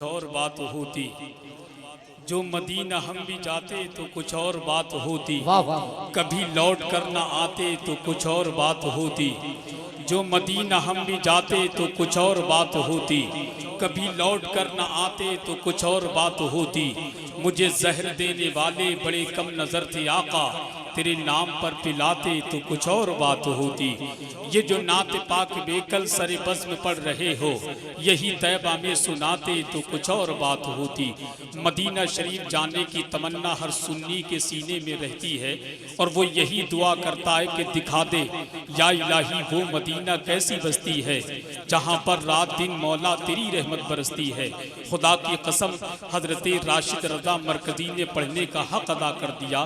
और बात होती। जो मदीना हम भी जाते तो कुछ और बात होती। वाह वाह। कभी लौट कर ना आते तो कुछ और बात होती। जो मदीना हम भी जाते तो कुछ और बात होती। कभी लौट कर ना आते तो कुछ और बात होती। मुझे जहर देने वाले बड़े कम नजर थे आका, तेरे नाम पर पिलाते तो कुछ और बात होती। ये जो नात पाक बेकल सरे बज़ में पढ़ रहे हो, यही तैबा में सुनाते तो कुछ और बात होती। मदीना शरीफ जाने की तमन्ना हर सुन्नी के सीने में रहती है और वो यही दुआ करता है कि दिखा दे या इलाही वो मदीना कैसी बस्ती है जहाँ पर रात दिन मौला तेरी रहमत बरसती है। खुदा की कसम हजरत राशिद रजा मरकजी ने पढ़ने का हक अदा कर दिया।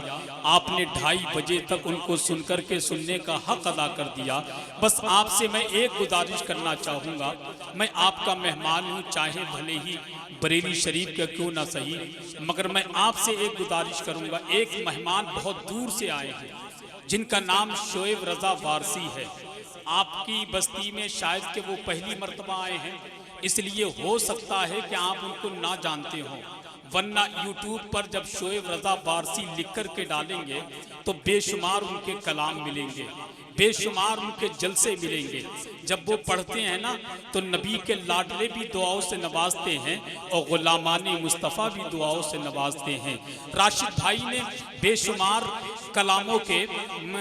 आपने 2:30 बजे तक उनको सुनकर के सुनने का हक अदा कर दिया। बस आपसे मैं एक गुजारिश करना चाहूँगा, मैं आपका मेहमान हूँ, चाहे भले ही बरेली शरीफ का क्यों ना सही, मगर मैं आपसे एक गुजारिश करूँगा। एक मेहमान बहुत दूर से आए हैं जिनका नाम शोएब रजा वारसी है। आपकी बस्ती में शायद कि वो पहली मर्तबा आए हैं, इसलिए हो सकता है कि आप उनको ना जानते हों, वरना यूट्यूब पर जब शोएब रजा वारसी लिख कर के डालेंगे तो बेशुमार उनके कलाम मिलेंगे, बेशुमार उनके जलसे मिलेंगे। जब वो पढ़ते हैं ना तो नबी के लाडले भी दुआओं से नवाजते हैं और गुलामानी मुस्तफ़ा भी दुआओं से नवाजते हैं। राशिद भाई ने बेशुमार कलामों के,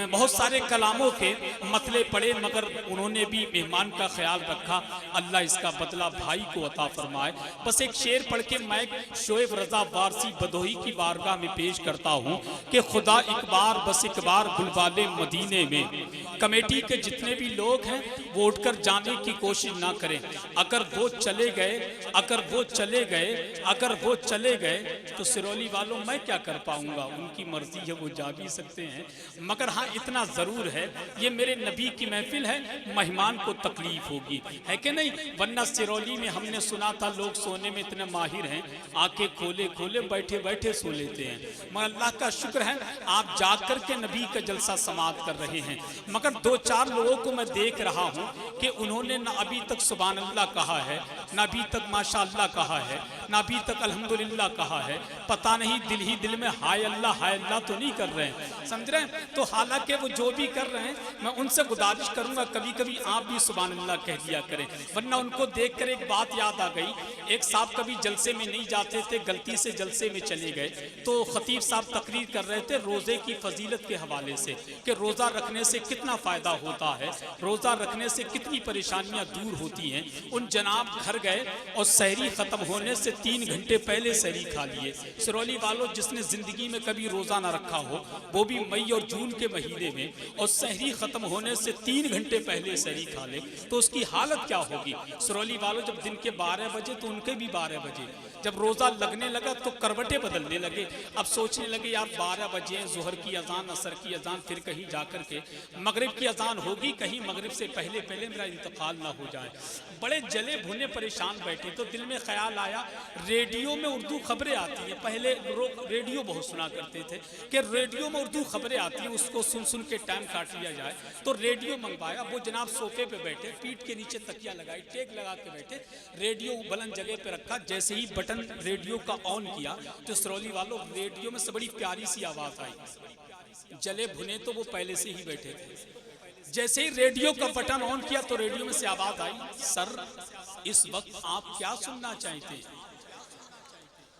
बहुत सारे कलामों के मतले पढ़े, मगर उन्होंने भी मेहमान का ख्याल रखा। अल्लाह इसका बदला भाई को अता फरमाए। बस एक शेर पढ़ के मैं शोएब रजा वारसी बदोही की बारगाह में पेश करता हूँ कि खुदा एक बार बस एक बार बुलवाले मदीने में। कमेटी के जितने भी लोग हैं वो उठकर जाने की कोशिश ना करें। अगर वो चले गए, अगर वो चले गए, अगर वो चले गए तो सिरौली वालों मैं क्या कर पाऊंगा, उनकी मर्जी है, वो जा भी सकते हैं। मगर हाँ इतना ज़रूर है, ये मेरे नबी की महफिल है, मेहमान को तकलीफ होगी, है कि नहीं। वरना सिरौली में हमने सुना था लोग सोने में इतने माहिर हैं, आंखें खोले खोले बैठे बैठे सो लेते हैं। मगर अल्लाह का शुक्र है आप जाग कर के नबी का जलसा समाप्त कर रहे हैं। मगर 2-4 लोगों को मैं देख रहा हूँ कि उन्होंने ना अभी तक सुभान अल्लाह कहा है, ना अभी तक माशा अल्लाह कहा है, ना अभी तक अल्हम्दुलिल्लाह कहा है। पता नहीं दिल ही दिल में हाय अल्लाह तो नहीं कर रहे हैं, समझ रहे हैं। तो हालांकि वो जो भी कर रहे हैं मैं उनसे गुजारिश करूंगा कभी कभी आप भी सुभान अल्लाह कह दिया करें। वरना उनको देख कर एक बात याद आ गई, एक साहब कभी जलसे में नहीं जाते थे, गलती से जलसे में चले गए तो खतीब साहब तकरीर कर रहे थे रोज़े की फजीलत के हवाले से कि रोज़ा रखने से कितना फ़ायदा होता है, रोज़ा रखने से कितनी परेशानियां दूर होती हैं। उन जनाब घर गए और सहरी ख़त्म होने से 3 घंटे पहले सहरी खा लिए। सिरौली वालों, जिसने ज़िंदगी में कभी रोज़ा ना रखा हो, वो भी मई और जून के महीने में, और सहरी ख़त्म होने से 3 घंटे पहले सहरी खा ले तो उसकी हालत क्या होगी। सिरौली वालों, जब दिन के 12 बजे तो उनके भी 12 बजे, जब रोज़ा लगने लगा तो करवटें बदलने लगे। अब सोचने लगे यार 12 बजे ज़ोहर की अजान, असर की अजान, फिर कहीं जाकर के मगरिब की अजान होगी, कहीं मगरिब से पहले पहले मेरा इंतकाल ना हो जाए। बड़े जले भुने परेशान बैठे तो दिल में ख्याल आया रेडियो में उर्दू खबरें आती हैं। पहले लोग रेडियो बहुत सुना करते थे कि रेडियो में उर्दू खबरें आती हैं, उसको सुन सुन के टाइम काट लिया जाए। तो रेडियो मंगवाया। वो जनाब सोफे पे बैठे, पीठ के नीचे तकिया लगाई, टेक लगा के बैठे, रेडियो बुलंद जगह पे रखा। जैसे ही बटन रेडियो का ऑन किया तो सिरौली वालों रेडियो में से बड़ी प्यारी सी आवाज़ आई। जले भुने तो वो पहले से ही बैठे थे। जैसे ही रेडियो का बटन ऑन किया तो रेडियो में से आवाज आई, सर इस वक्त आप क्या सुनना चाहते हैं।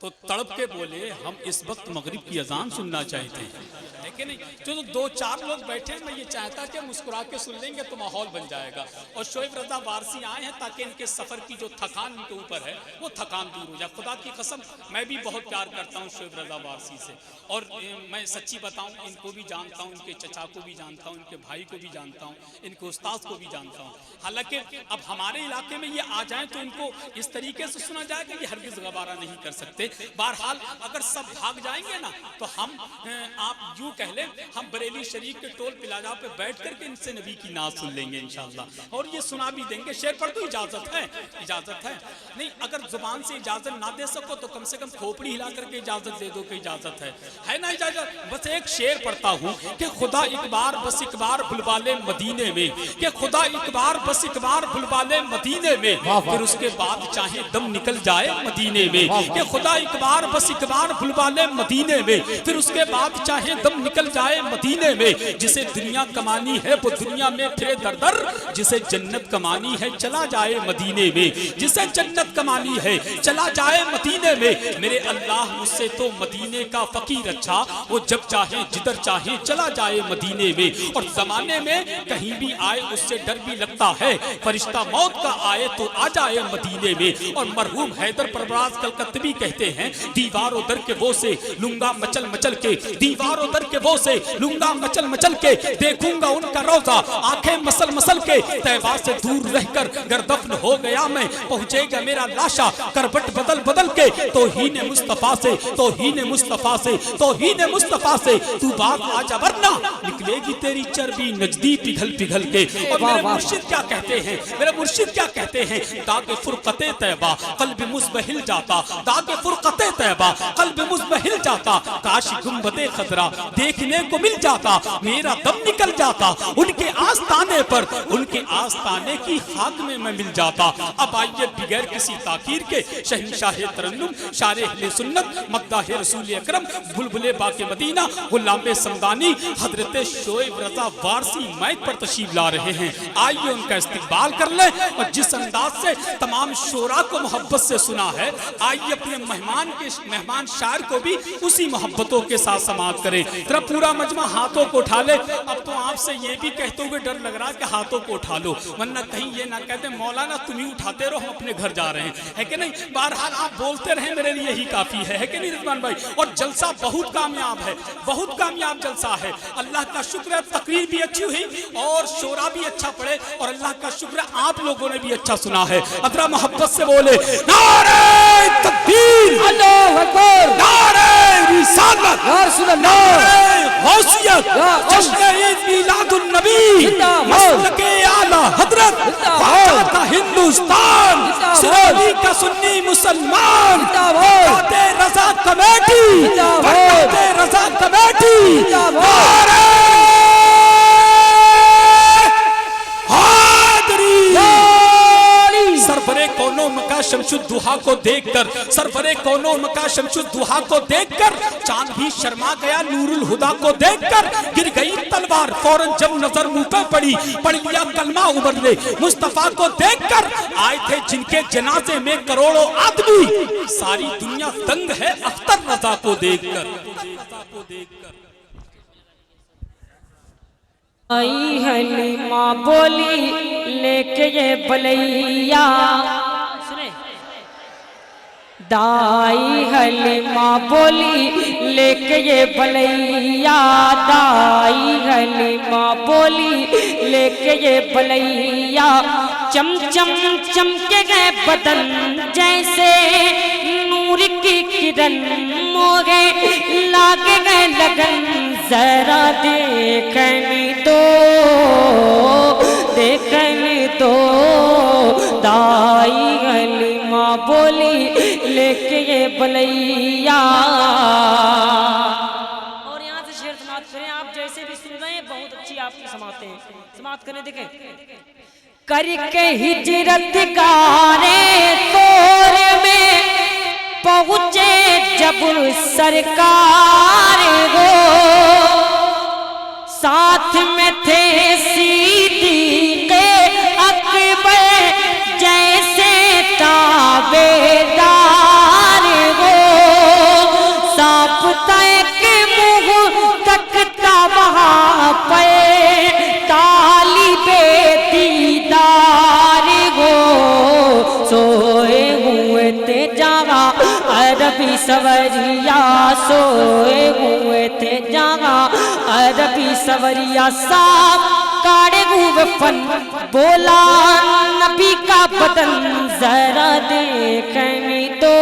तो तड़प के बोले हम इस वक्त मगरिब की अजान सुनना चाहते हैं, है कि नहीं। जो 2-4 लोग बैठे हैं, मैं ये चाहता कि मुस्कुरा के सुन लेंगे तो माहौल बन जाएगा। और शोएब रजा वारसी आए हैं ताकि इनके सफ़र की जो थकान इनके ऊपर है वो थकान दूर हो जाए। खुदा की कसम मैं भी बहुत प्यार करता हूँ शोएब रजा वारसी से, और मैं सच्ची बताऊँ इनको भी जानता हूँ, इनके चचा को भी जानता हूँ, इनके भाई को भी जानता हूँ, इनके उस्ताद को भी जानता हूँ। हालांकि अब हमारे इलाके में ये आ जाए तो इनको इस तरीके से सुना जाए कि ये हरगिज़ गवारा नहीं कर सकते। बहरहाल अगर सब भाग जाएंगे ना तो हम आप यूं कह लें हम बरेली शरीफ के टोल प्लाजा पे बैठ करके इनसे नबी की नात सुन लेंगे इंशाअल्लाह, और ये सुना भी देंगे। शेर पर तो इजाजत है नहीं, अगर जुबान से इजाजत ना दे सको तो कम से कम खोपड़ी हिला करके इजाजत दे दो कि इजाजत है ना इजाजत। बस एक शेर पढ़ता हूँ कि खुदा एक बार बस एक बार बुलवाले मदीने में, कि खुदा एक बार बस एक बार बुलवाले मदीने में, फिर उसके बाद चाहे दम निकल जाए मदीने में, कि खुदा एक बार बस एक बार बुलवाले मदीने में, फिर उसके बाद चाहे दम निकल जाए मदीने में। जिसे दुनिया कमानी है वो दुनिया में फिरे दर दर, जिसे जन्नत कमानी है चला जाए मदीने में, जिसे जन्नत कमानी है चला जाए मदीने में। मेरे अल्लाह मुझसे तो मदीने का फकीर अच्छा, वो जब चाहे जिधर चाहे चला जाए मदीने में। और जमाने में कहीं भी आए उससे डर भी लगता है, फरिश्ता मौत का आए तो आ जाए मदीने में। और मरहूम हैदर परवराज कलकत्तवी कहते हैं, दीवारों दर के वो से लूंगा मचल मचल के, दीवारों दर के वो से लूंगा मचल मचल के, देखूंगा उनका रोजा आंखें मसल मसल के। तैबा से दूर रहकर गर दफन हो गया मैं, पहुंचेगा मेरा लाशा करबट बदल बदल के। तौहीन मुस्तफा से तौहीन मुस्तफा से तौहीन मुस्तफा से तू बात आजा वरना निकलेगी तेरी चर्बी नजदी पिघल पिघल के। और मेरे मुर्शिद क्या कहते हैं, मेरे मुर्शिद क्या कहते हैं, दागे फुरकते तैबा कल्ब मुज़बहिल जाता, दागे फुरकते तैबा कल्ब मुज़बहिल जाता। काश गुंबदे खतरा देखने को मिल जाता, मेरा दम निकल जाता उनके आस्ताने पर, उनके आस्ताने की खाक में मैं मिल जाता। अब आइए बगैर किसी ताकीर के शहंशाह तरन्नुम शारे अहले सुन्नत मद्दाह रसूल अकरम बुलबुले बाके मदीना गुलाम समदानी हजरत शोएब रजा वारसी माइक पर तशरीफ ला रहे हैं। आइए उनका इस्तकबाल कर लें। और जिस अंदाज से तमाम शोरा को मोहब्बत से सुना है, आइए अपने मेहमान शायर को भी उसी मोहब्बतों के साथ समाअत करें। तेरा पूरा मजमा हाथों को उठा ले। अब तो आपसे ये भी कहते हुए डर लग रहा है कि हाथों को उठा लो, वरना कहीं ये ना कहते मौलाना तुम ही उठाते रहो, हम अपने घर जा रहे हैं, है कि नहीं। बहरहाल आप बोलते रहे मेरे लिए ही काफी है कि नहीं रिजवान भाई। और जलसा बहुत कामयाब है, बहुत कामयाब जलसा है। अल्लाह का शुक्र है तकरीर भी अच्छी हुई और शोरा भी अच्छा पड़े, और अल्लाह का शुक्र है आप लोगों ने भी अच्छा सुना है। अदरा मोहब्बत से बोले नारे तकबीर, अल्लाहू अकबर, नारे रिसालत, नारे गौसियत, जश्न ईद मिलादुन नबी, मसलके आला हजरत, ख्वाजा का हिंदुस्तान, सिरोही का सुन्नी मुसलमान, बरकाते रजा कमेटी, बरकाते रजा कमेटी, नारे सरफरे कौनो मका शमशुद्दुहा को देखकर, सरफरे कौनो मका शमशुद्दुहा को देखकर, चांद भी शर्मा गया नूरुल हुदा को देखकर। गिर गई तलवार फौरन जब नजर मुंह पे पड़ी, पढ़ लिया कलमा उबरले मुस्तफा को देखकर। आए थे जिनके जनाजे में करोड़ों आदमी, सारी दुनिया दंग है अख्तर रजा को देखकर। आई हलीमा बोली लेके ये बलैया, दाई हलीमा बोली लेके ये बलैया, दाई हलीमा बोली लेके ये बलैया। चम चम चमके गए बदन जैसे नूर की किरण, मोगे लागे गए लगन, जरा देखने दो दाई हलीमा बोली लेके ये बलैया। और यहाँ से शेर समाप्त करें, आप जैसे भी सुन रहे हैं बहुत अच्छी आपकी समाते हैं, समाप्त करें। देखें करके हिजरत गारे तोर में पहुँचे जब सरकार हो, साथ में थे सिद्दीक़ अकबर जैसे ताबेदार हो। सांप तक मुँह तकता वहाँ पे तालिबे दीदार हो। सोए हुए थे जागा अरबी सवरिया, सोए हुए थे जागा अरबी सवरिया। साफ काड़े हुए फन बोला नबी का बदन, जरा देखने दो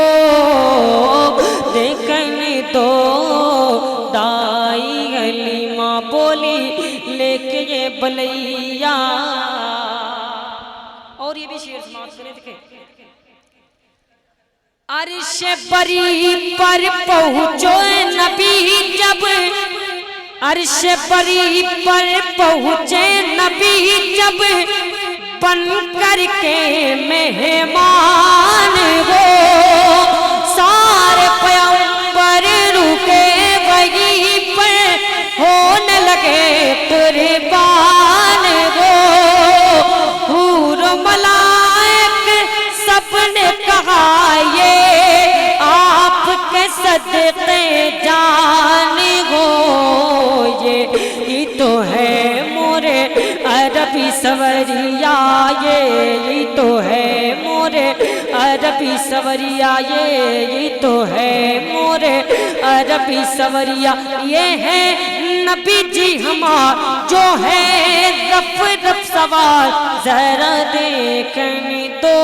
पलैया। और ये भी शेर समाप्त करें, देखें। अर्श बरी पर पहुँचो नबी जब, अर्श बरी पर पहुँचे नबी जब, बन कर के मेहमान वो सारे पैगंबर रुके वहीं पर, होने लगे कुर्बान वो। हूर मलाइक सबने कहा ये आपके सदके जान हो, ये तो है मोरे अरबी सवरिया, ये तो है मोरे अरबी सवरिया, ये तो है मोरे अरबी सवरिया। ये है नबी जी हमार जो है रफ रफ सवार, जरा देखने दो।